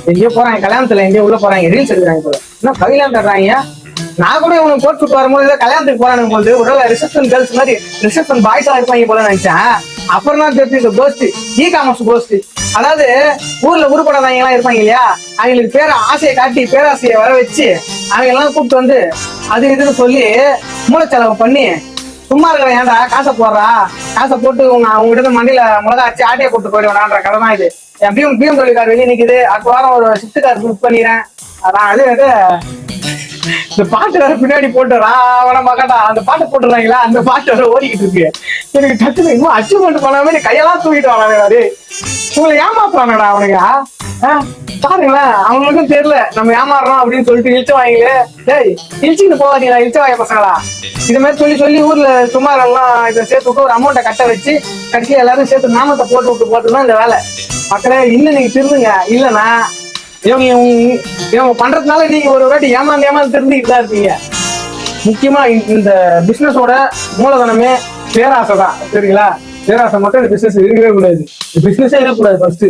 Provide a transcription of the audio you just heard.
எங்கேயோ போறாங்க, கல்யாணத்துல எங்கேயோ உள்ள போறாங்க, ரீல்ஸ் எடுக்கிறாங்க போல. இன்னும் கல்யாணம் தர்றாங்க. நான் கூட இவனுக்கு போட்டு சுட்டு வரும்போது கல்யாணத்துக்கு போறானு போது உடல ரிசப்ஷன் கேர்ள்ஸ் மாதிரி ரிசப்ஷன் பாய்ஸா இருப்பாங்க போல நினைச்சேன். அப்புறம் தான் தெரிஞ்சு கோஸ்ட், இ காமர்ஸ் கோஸ்ட். அதாவது ஊர்ல உருப்படாதவங்க எல்லாம் இருப்பாங்க இல்லையா, அவங்களுக்கு ஆசையை காட்டி பேராசையை வர வச்சு அவங்க எல்லாம் கூப்பிட்டு வந்து அது இதுன்னு சொல்லி மூலச்செலவு பண்ணி சும்மா இருக்கிற ஏன்டா காசை போடுறா, காசை போட்டு உங்ககிட்ட மண்டியில மிளகா அச்சு ஆட்டையை போட்டு போயிடுவான்ற கதை தான் இது. என் பிஎம் தொழிற்கார் வெளியே நிக்குது, அடுத்த வாரம் ஒரு ஷிஃப்ட் கார் புக் பண்ணிடுறேன். அதான் அது இந்த பாட்டு வேற பின்னாடி போட்டு ராவண மகடா அந்த பாட்டு போட்டுறாங்களா, அந்த பாட்டு வேற ஓடிக்கிட்டு இருக்கு. எனக்கு டக்குனு இன்னும் அச்சீவ்மெண்ட் பண்ண மாதிரி கையெல்லாம் தூக்கிட்டு வரானே, உங்களை ஏமாத்துறானடா அவனுங்க. பாருங்களேன், அவங்களுக்கும் தெரியல நம்ம ஏமாறுறோம் அப்படின்னு சொல்லிட்டு இழிச்சு வாங்கிலே. டேய் இழிச்சுட்டு போவாதீங்களா இழிச்ச வாங்க பசங்களா. இது மாதிரி சொல்லி சொல்லி ஊர்ல சுமார் எல்லாம் இதை சேர்த்து விட்டு ஒரு அமௌண்ட்டை கட்ட வச்சு கடைசியா எல்லாரும் சேர்த்து நாமத்தை போட்டுதான் இந்த வேலை. மக்களே இன்னும் நீங்க திருந்துங்க, இல்லைன்னா இவங்க பண்றதுனால நீங்க ஒரு வாட்டி ஏமாந்து தெரிஞ்சுக்கிட்டு தான் இருப்பீங்க. முக்கியமா இந்த பிசினஸோட மூலதனமே பேராசை தான், சரிங்களா? பேராசை மட்டும் இந்த பிசினஸ் இருக்கவே கூடாது, பிசினஸே இருக்கக்கூடாது ஃபர்ஸ்ட்.